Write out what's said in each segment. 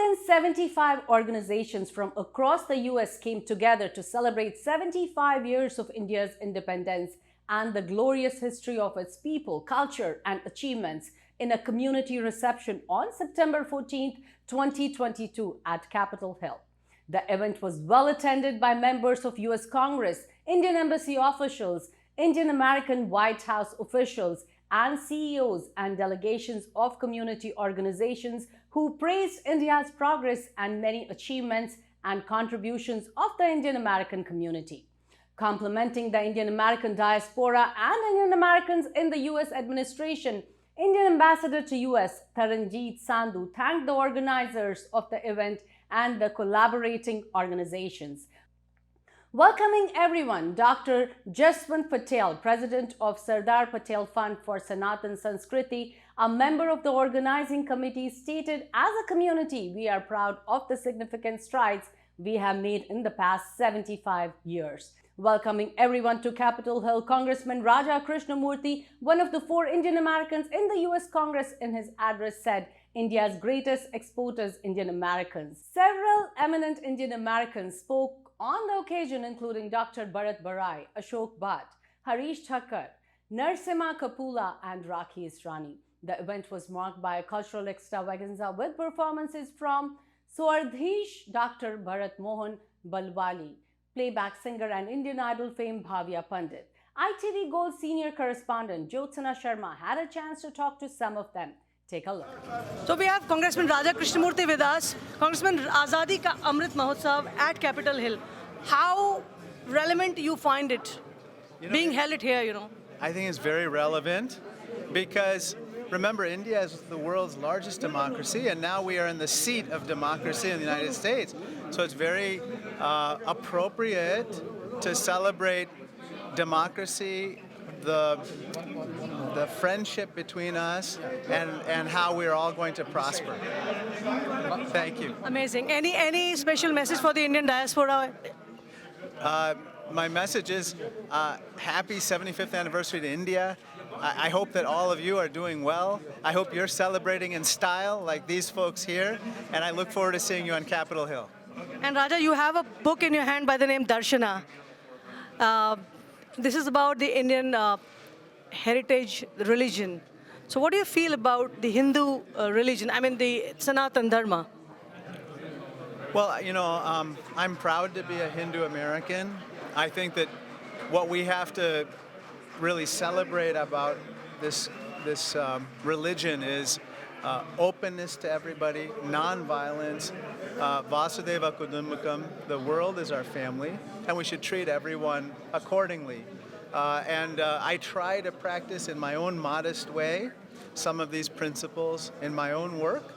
than 75 organizations from across the US came together to celebrate 75 years of India's independence and the glorious history of its people, culture, and achievements in a community reception on September 14, 2022 at Capitol Hill. The event was well attended by members of US Congress, Indian Embassy officials, Indian American White House officials, and CEOs and delegations of community organizations who praised India's progress and many achievements and contributions of the Indian American community. Complimenting the Indian American diaspora and Indian Americans in the US administration, Indian Ambassador to US Taranjeet Sandhu thanked the organizers of the event and the collaborating organizations. Welcoming everyone, Dr. Jaswant Patel, President of Sardar Patel Fund for Sanatan Sanskriti, a member of the organizing committee, stated, "As a community, we are proud of the significant strides we have made in the past 75 years. Welcoming everyone to Capitol Hill, Congressman Raja Krishnamurthy, one of the 4 Indian Americans in the US Congress, in his address said, "India's greatest exporters, Indian Americans." Several eminent Indian Americans spoke on the occasion, including Dr. Bharat Barai, Ashok Bhatt, Harish Thakkar, Narsimha Kapula, and Rakhi Israni. The event was marked by a cultural extravaganza with performances from Swadhish Dr. Bharat Mohan Balwali, playback singer and Indian Idol fame Bhavya Pandit. ITV Gold senior correspondent Jyotsna Sharma had a chance to talk to some of them. Take a look. So we have Congressman Raja Krishnamurthy with us. Congressman, Azadi Ka Amrit Mahotsav at Capitol Hill. How relevant you find it being held here, I think it's very relevant because, remember, India is the world's largest democracy, and now we are in the seat of democracy in the United States. So it's very appropriate to celebrate democracy, the friendship between us, and how we're all going to prosper. Thank you. Amazing. Any special message for the Indian diaspora? My message is happy 75th anniversary to India. I hope that all of you are doing well. I hope you're celebrating in style like these folks here, and I look forward to seeing you on Capitol Hill. And Raja, you have a book in your hand by the name Darshana. This is about the Indian heritage religion. So what do you feel about the Hindu religion, the Sanatan Dharma? Well, I'm proud to be a Hindu American. I think that what we have to really celebrate about this religion is openness to everybody, non-violence, Vasudeva Kudumbakam. The world is our family, and we should treat everyone accordingly. And I try to practice in my own modest way some of these principles in my own work,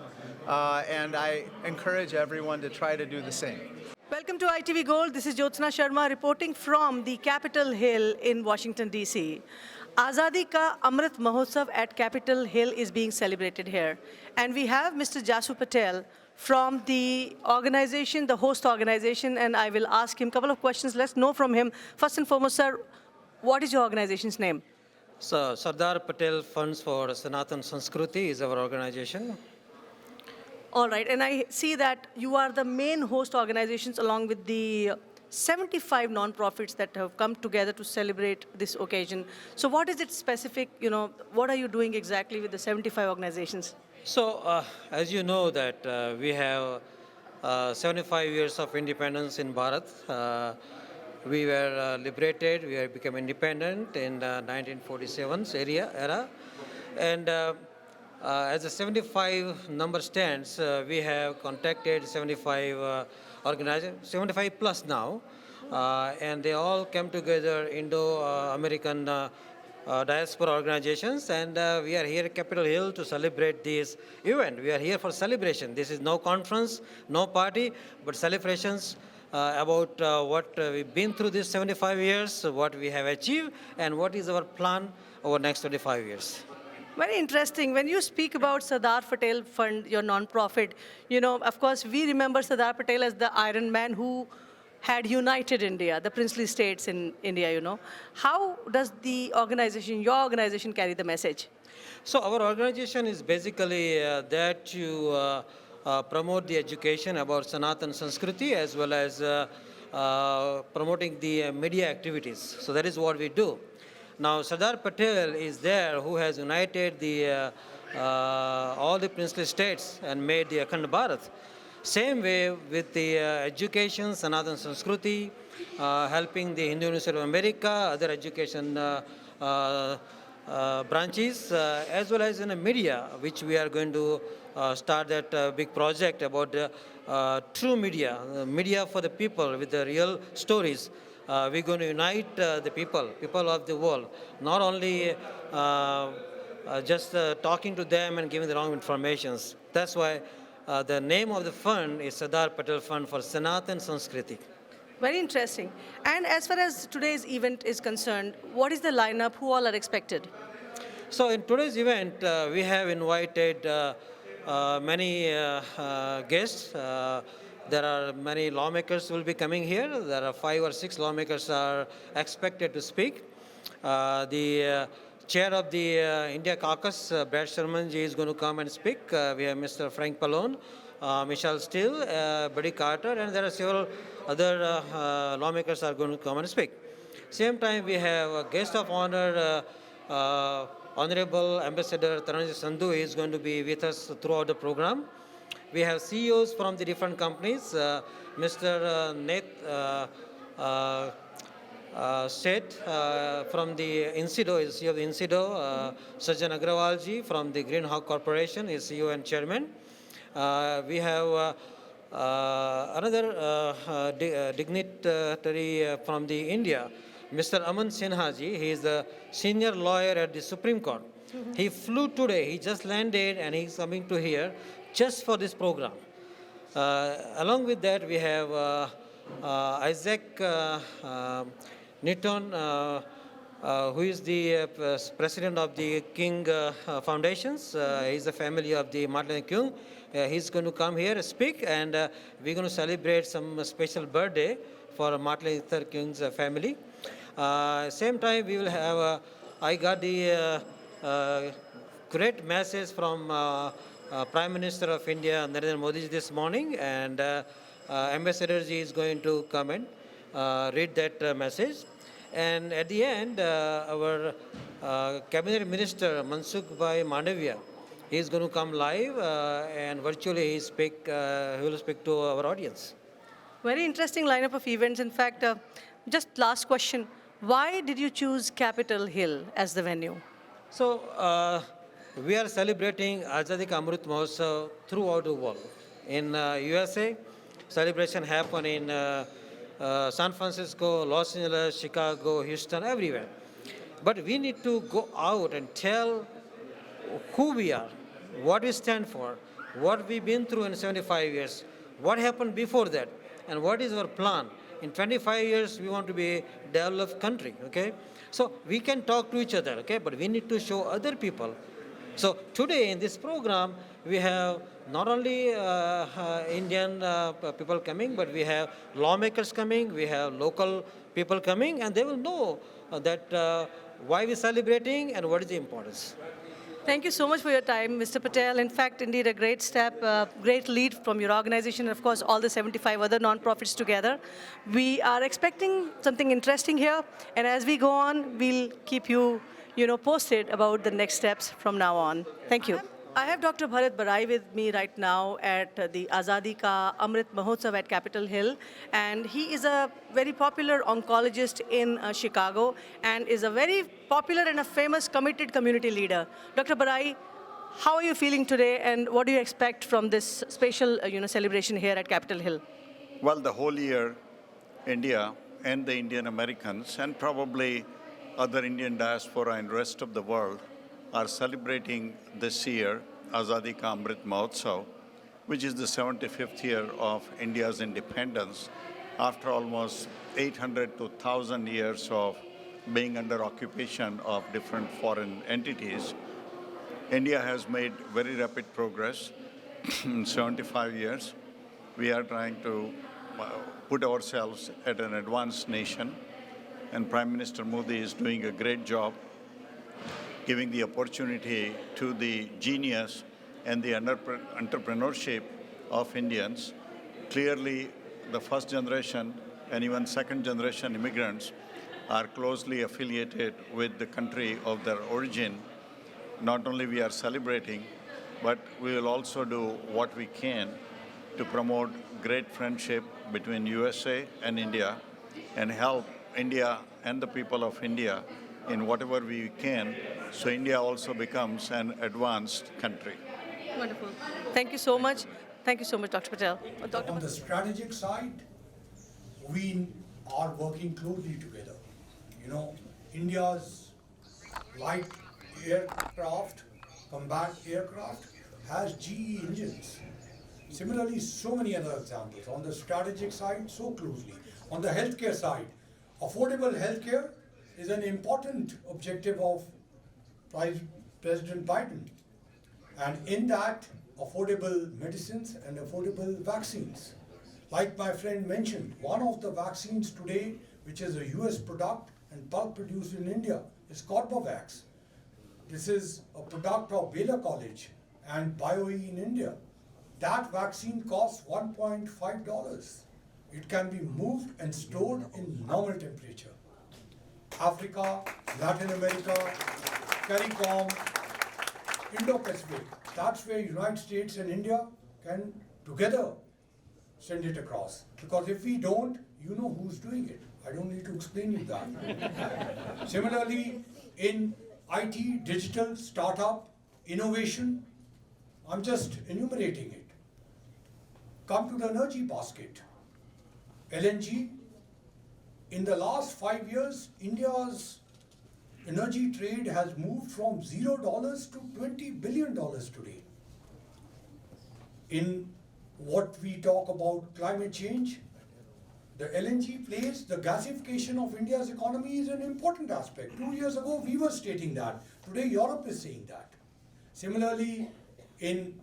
and I encourage everyone to try to do the same. Welcome to ITV Gold. This is Jyotsna Sharma reporting from the Capitol Hill in Washington, D.C. Azadi Ka Amrit Mahotsav at Capitol Hill is being celebrated here. And we have Mr. Jasu Patel from the organization, the host organization, and I will ask him a couple of questions. Let's know from him. First and foremost, sir, what is your organization's name? So, Sardar Patel Funds for Sanatan Sanskriti is our organization. All right, and I see that you are the main host organizations along with the 75 non-profits that have come together to celebrate this occasion. So what is it specific, what are you doing exactly with the 75 organizations? So, as you know that we have 75 years of independence in Bharat. We were liberated, we have become independent in the 1947 era. And as the 75 number stands, we have contacted 75 organizations, 75 plus now, and they all came together, Indo-American diaspora organizations, and we are here at Capitol Hill to celebrate this event. We are here for celebration. This is no conference, no party, but celebrations about what we've been through these 75 years, what we have achieved, and what is our plan over the next 25 years. Very interesting. When you speak about Sardar Patel Fund, your non-profit, of course, we remember Sardar Patel as the Iron Man who had united India, the princely states in India, How does the organization, your organization, carry the message? So our organization is basically there to promote the education about Sanatan Sanskriti as well as promoting the media activities. So that is what we do. Now, Sardar Patel is there who has united the all the princely states and made the Akhand Bharat. Same way with the education, Sanatan Sanskriti, helping the Hindu University of America, other education branches, as well as in the media, which we are going to start that big project about true media, media for the people with the real stories. We're going to unite the people of the world, not only just talking to them and giving the wrong informations. That's why the name of the fund is Sardar Patel Fund for Sanatan Sanskriti. Very interesting. And as far as today's event is concerned, what is the lineup? Who all are expected? So in today's event, we have invited many guests. There are many lawmakers who will be coming here. There are 5 or 6 lawmakers are expected to speak. The chair of the India Caucus, Brad Sherman ji, is going to come and speak. We have Mr. Frank Pallone, Michelle Steele, Buddy Carter, and there are several other lawmakers are going to come and speak. Same time, we have a guest of honor, Honorable Ambassador Taranjit Sandhu is going to be with us throughout the program. We have CEOs from the different companies. Mr. Nate Seth from the Incido is CEO of the Incido. Sajjan Agrawal ji from the Green Hawk Corporation is CEO and Chairman. We have another dignitary from the India, Mr. Aman Sinha ji. He is the senior lawyer at the Supreme Court. He flew today. He just landed and he's coming to here just for this program. Along with that, we have Isaac Newton, who is the president of the King Foundations. He's a family of the Martin Luther King. He's going to come here and speak, and we're going to celebrate some special birthday for Martin Luther King's family. Same time, we will have, I got the great message from Prime Minister of India, Narendra Modi this morning, and Ambassador ji is going to come and read that message. And at the end, our Cabinet Minister, Mansukh Bhai Mandavia, he is going to come live and virtually he will speak to our audience. Very interesting lineup of events. In fact, just last question. Why did you choose Capitol Hill as the venue? So, we are celebrating Azadi Ka Amrit Mahotsav throughout the world. In USA, celebration happen in San Francisco, Los Angeles, Chicago, Houston, everywhere. But we need to go out and tell who we are, what we stand for, what we've been through in 75 years, what happened before that, and what is our plan. In 25 years, we want to be a developed country, okay? So we can talk to each other, okay? But we need to show other people. So today in this program, we have not only Indian people coming, but we have lawmakers coming, we have local people coming, and they will know that why we're celebrating and what is the importance. Thank you so much for your time, Mr. Patel. In fact, indeed, a great step, great lead from your organization, and of course, all the 75 other nonprofits together. We are expecting something interesting here, and as we go on, we'll keep you, posted about the next steps from now on. Thank you. I have Dr. Bharat Barai with me right now at the Azadi Ka Amrit Mahotsav at Capitol Hill, and he is a very popular oncologist in Chicago and is a very popular and a famous committed community leader. Dr. Barai, how are you feeling today, and what do you expect from this special celebration here at Capitol Hill? Well, the whole year, India and the Indian Americans and probably other Indian diaspora and rest of the world are celebrating this year Azadi Ka Amrit Mahotsav, which is the 75th year of India's independence after almost 800 to 1,000 years of being under occupation of different foreign entities. India has made very rapid progress in 75 years. We are trying to put ourselves at an advanced nation, and Prime Minister Modi is doing a great job giving the opportunity to the genius and the entrepreneurship of Indians. Clearly, the first generation and even second generation immigrants are closely affiliated with the country of their origin. Not only we are celebrating, but we will also do what we can to promote great friendship between USA and India and help India and the people of India in whatever we can, so India also becomes an advanced country. Wonderful. Thank you so much. Thank you so much, Dr. Patel. Dr. On the strategic side, we are working closely together. You know, India's light aircraft, combat aircraft, has GE engines. Similarly, so many other examples. On the strategic side, so closely. On the healthcare side, affordable healthcare is an important objective of President Biden. And in that, affordable medicines and affordable vaccines. Like my friend mentioned, one of the vaccines today, which is a US product and bulk produced in India, is Corbavax. This is a product of Baylor College and BioE in India. That vaccine costs $1.5. It can be moved and stored in normal temperature. Africa, Latin America, CARICOM, Indo-Pacific. That's where United States and India can together send it across. Because if we don't, you know who's doing it. I don't need to explain you that. Similarly, in IT, digital, startup, innovation, I'm just enumerating it. Come to the energy basket. LNG, in the last 5 years, India's energy trade has moved from $0 to $20 billion today. In what we talk about climate change, the LNG plays, the gasification of India's economy is an important aspect. 2 years ago, we were stating that. Today, Europe is saying that. Similarly, in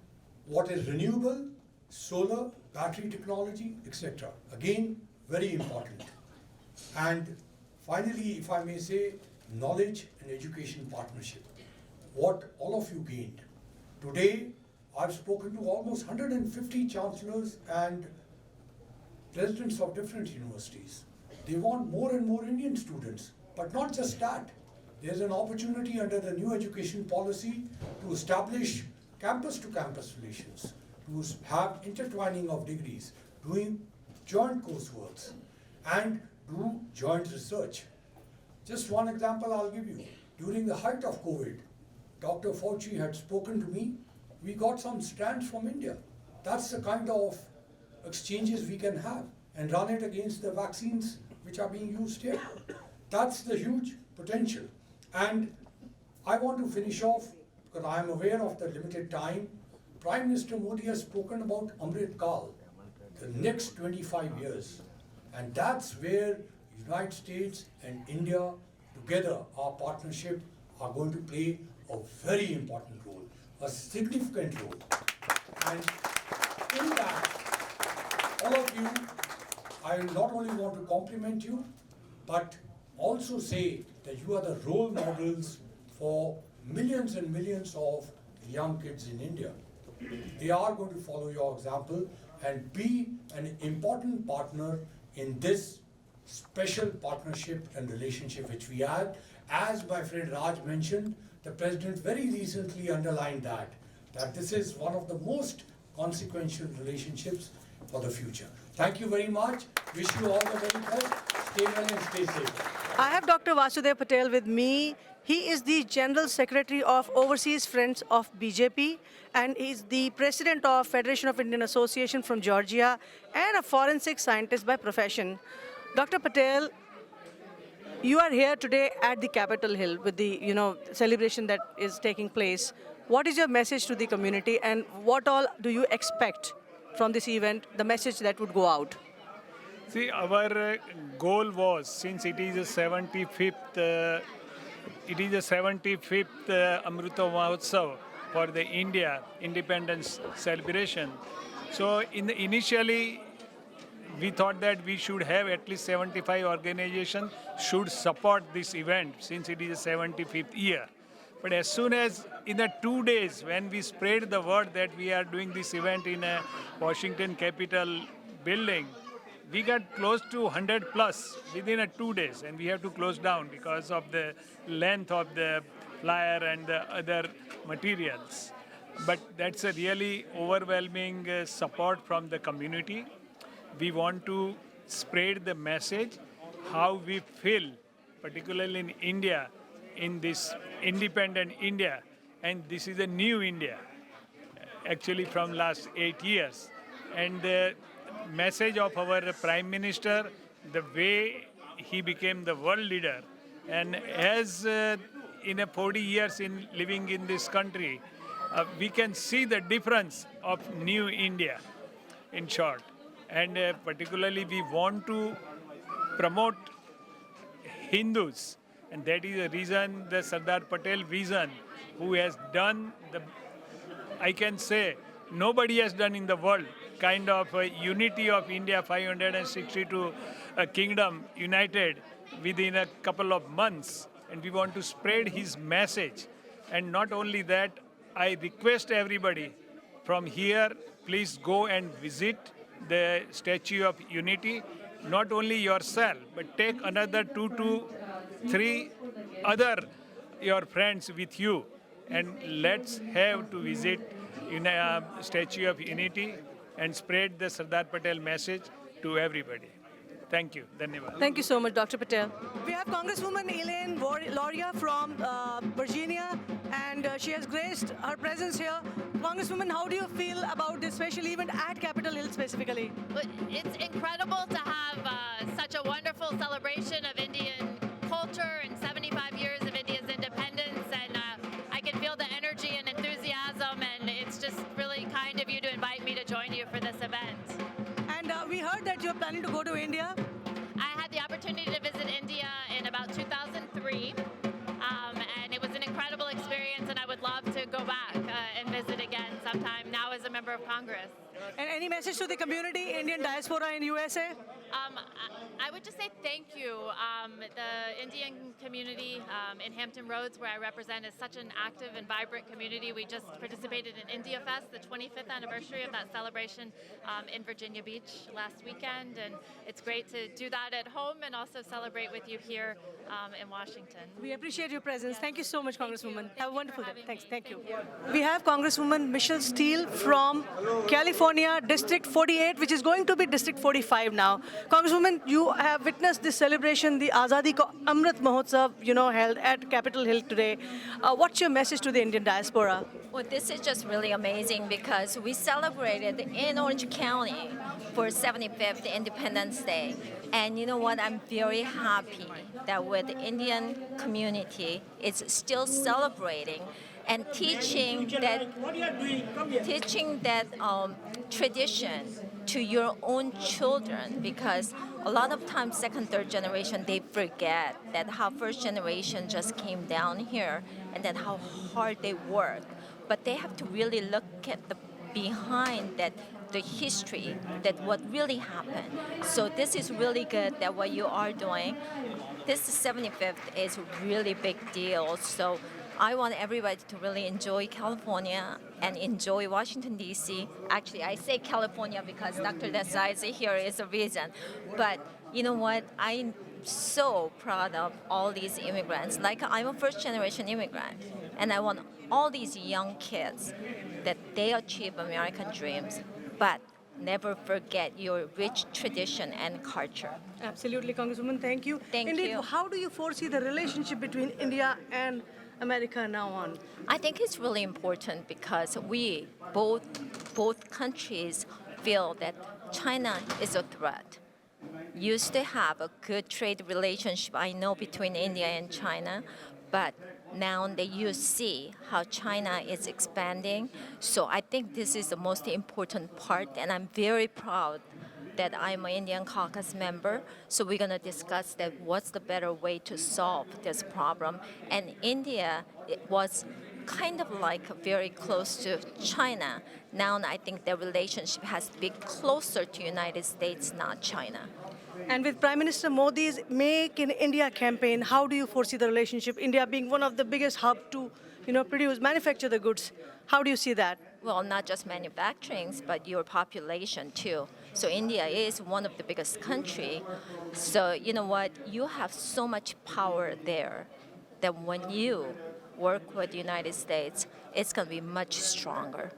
what is renewable, solar, battery technology, etc. Again, very important. And finally, if I may say, knowledge and education partnership. What all of you gained. Today, I've spoken to almost 150 chancellors and presidents of different universities. They want more and more Indian students, but not just that. There's an opportunity under the new education policy to establish campus-to-campus relations, to have intertwining of degrees, doing joint coursework, and do joint research. Just one example I'll give you. During the height of COVID, Dr. Fauci had spoken to me. We got some strands from India. That's the kind of exchanges we can have and run it against the vaccines which are being used here. That's the huge potential. And I want to finish off, because I am aware of the limited time. Prime Minister Modi has spoken about Amrit Kal, the next 25 years. And that's where United States and India together, our partnership, are going to play a very important role, a significant role. And in that, all of you, I not only want to compliment you, but also say that you are the role models for millions and millions of young kids in India. They are going to follow your example and be an important partner in this special partnership and relationship which we had. As my friend Raj mentioned, the President very recently underlined that this is one of the most consequential relationships for the future. Thank you very much. Wish you all the very best. Stay well and stay safe. I have Dr. Vasudev Patel with me. He is the General Secretary of Overseas Friends of BJP, and is the President of Federation of Indian Association from Georgia, and a forensic scientist by profession. Dr. Patel, you are here today at the Capitol Hill with the celebration that is taking place. What is your message to the community, and what all do you expect from this event, the message that would go out? See, our goal was, since it is a 75th Amrita Mahotsav for the India independence celebration. So initially, we thought that we should have at least 75 organizations should support this event, since it is a 75th year. But as soon as in the 2 days when we spread the word that we are doing this event in a Washington Capitol building, we got close to 100 plus within a 2 days, and we have to close down because of the length of the flyer and the other materials. But that's a really overwhelming support from the community. We want to spread the message how we feel, particularly in India, in this independent India, and this is a new India, actually from last 8 years. And the message of our Prime Minister, the way he became the world leader, and as in a 40 years in living in this country, we can see the difference of new India, in short. And particularly we want to promote Hindus, and that is the reason the Sardar Patel vision, who has done the, I can say, nobody has done in the world, kind of a unity of India, 562 kingdom united within a couple of months. And we want to spread his message. And not only that, I request everybody from here, please go and visit the Statue of Unity. Not only yourself, but take another 2 to 3 other your friends with you, and let's have to visit Statue of Unity and spread the Sardar Patel message to everybody. Thank you. Dhanyavad. Thank you so much, Dr. Patel. We have Congresswoman Elaine Loria from Virginia, and she has graced her presence here. Congresswoman, how do you feel about this special event at Capitol Hill specifically? But it's incredible to have such a wonderful celebration of Indian culture and 75 years of India's independence, and I can feel the energy and enthusiasm, and it's just really kind of you to invite me to join you for this event. And we heard that you're planning to go to India. I had the opportunity to visit India in about 2003, and it was an incredible experience, and I would love to go back and visit again sometime now as a member of Congress. And any message to the community, Indian diaspora in USA? I would just say thank you. The Indian community in Hampton Roads, where I represent, is such an active and vibrant community. We just participated in India Fest, the 25th anniversary of that celebration in Virginia Beach last weekend, and it's great to do that at home and also celebrate with you here in Washington. We appreciate your presence. Thank you so much, Congresswoman. Have a wonderful day. Thanks. Thank you. Thank you. We have Congresswoman Michelle Steele from California, District 48, which is going to be District 45 now. Congresswoman, you have witnessed this celebration, the Azadi Ka Amrit Mahotsav, held at Capitol Hill today. What's your message to the Indian diaspora? Well, this is just really amazing because we celebrated in Orange County for 75th Independence Day. And you know what? I'm very happy that with the Indian community, it's still celebrating and teaching that tradition to your own children, because a lot of times second, third generation, they forget that how first generation just came down here and that how hard they work. But they have to really look at the behind that the history, that what really happened. So this is really good that what you are doing. This 75th is a really big deal. So I want everybody to really enjoy California and enjoy Washington, D.C. Actually, I say California because Dr. Desai here is a reason. But you know what? I'm so proud of all these immigrants. Like, I'm a first-generation immigrant, and I want all these young kids that they achieve American dreams, but never forget your rich tradition and culture. Absolutely, Congresswoman. Thank you. Thank Indeed, you. How do you foresee the relationship between India and America now on? I think it's really important because we, both countries, feel that China is a threat. Used to have a good trade relationship, I know, between India and China, but now that you see how China is expanding. So I think this is the most important part, and I'm very proud that I'm an Indian caucus member. So we're going to discuss that what's the better way to solve this problem. And India, it was kind of like very close to China. Now I think the relationship has to be closer to United States, not China. And with Prime Minister Modi's Make in India campaign, how do you foresee the relationship? India being one of the biggest hub to produce, manufacture the goods. How do you see that? Well, not just manufacturing, but your population too. So India is one of the biggest country. So you know what? You have so much power there that when you work with the United States, it's going to be much stronger.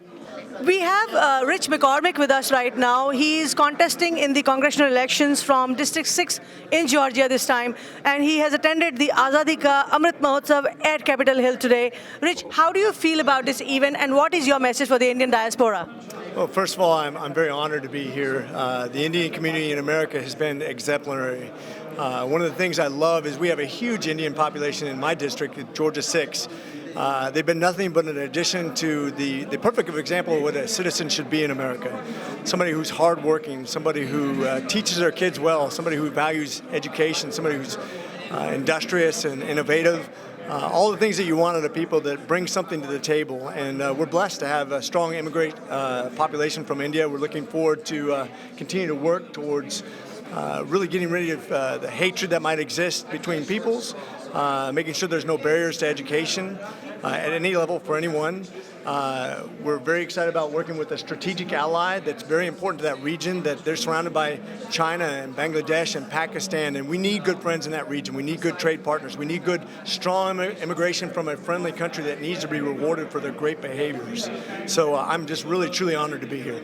We have Rich McCormick with us right now. He is contesting in the congressional elections from District 6 in Georgia this time, and he has attended the Azadi Ka Amrit Mahotsav at Capitol Hill today. Rich, how do you feel about this event, and what is your message for the Indian diaspora? Well, first of all, I'm very honored to be here. The Indian community in America has been exemplary. One of the things I love is we have a huge Indian population in my district, Georgia 6. They've been nothing but an addition to the perfect example of what a citizen should be in America. Somebody who's hardworking, somebody who teaches their kids well, somebody who values education, somebody who's industrious and innovative. All the things that you want out of people that bring something to the table. And we're blessed to have a strong immigrant population from India. We're looking forward to continue to work towards really getting rid of the hatred that might exist between peoples, making sure there's no barriers to education at any level for anyone. We're very excited about working with a strategic ally that's very important to that region, that they're surrounded by China and Bangladesh and Pakistan, and we need good friends in that region. We need good trade partners. We need good, strong immigration from a friendly country that needs to be rewarded for their great behaviors. So I'm just really, truly honored to be here.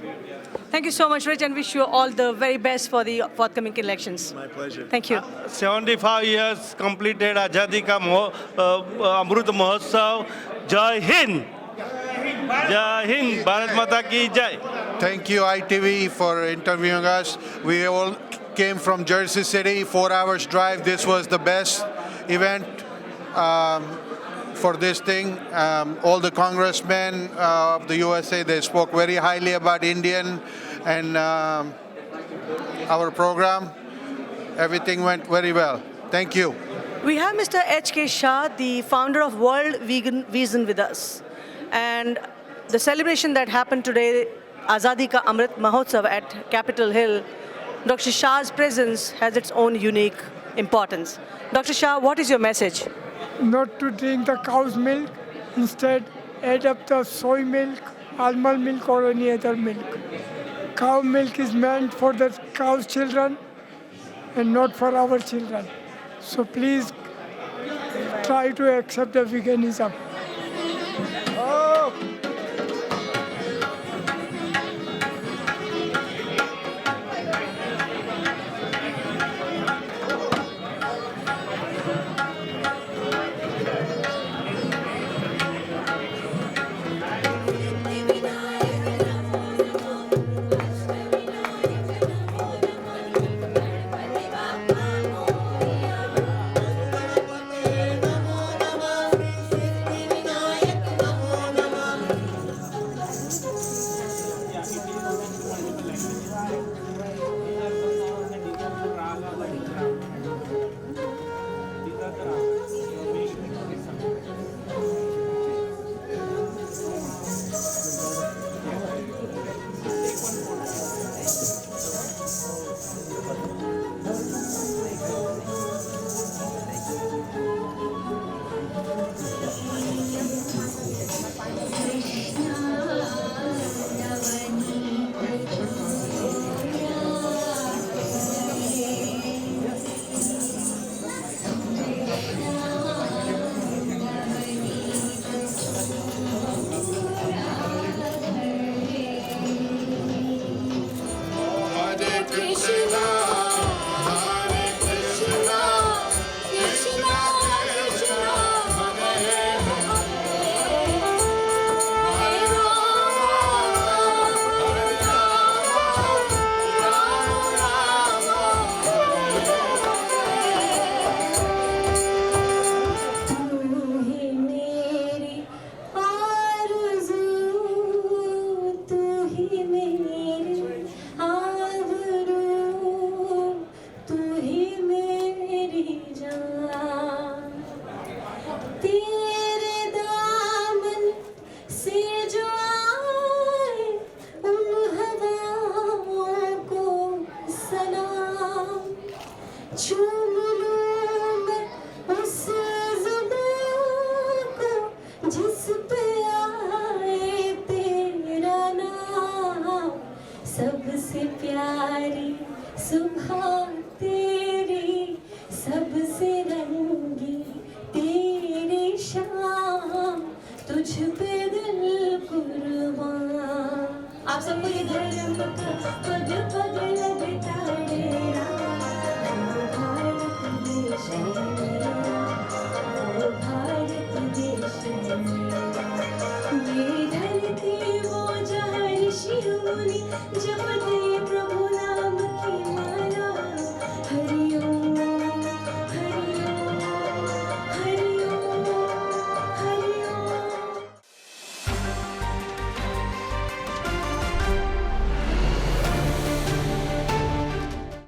Thank you so much, Rich, and wish you all the very best for the forthcoming elections. My pleasure. Thank you. 75 years completed Azadi Ka Amrit Mahotsav. Jai Hind! Jai Hind! Bharat Mata Ki Jai! Thank you, ITV, for interviewing us. We all came from Jersey City, 4 hours drive. This was the best event for this thing. All the congressmen of the USA, they spoke very highly about Indian and our program. Everything went very well. Thank you. We have Mr. H.K. Shah, the founder of World Vegan Vision, with us. And the celebration that happened today, Azadi Ka Amrit Mahotsav at Capitol Hill, Dr. Shah's presence has its own unique importance. Dr. Shah, what is your message? Not to drink the cow's milk, instead add up the soy milk, almond milk or any other milk. Cow milk is meant for the cow's children and not for our children. So please try to accept the veganism. आप सबको ये धैर्य पद पद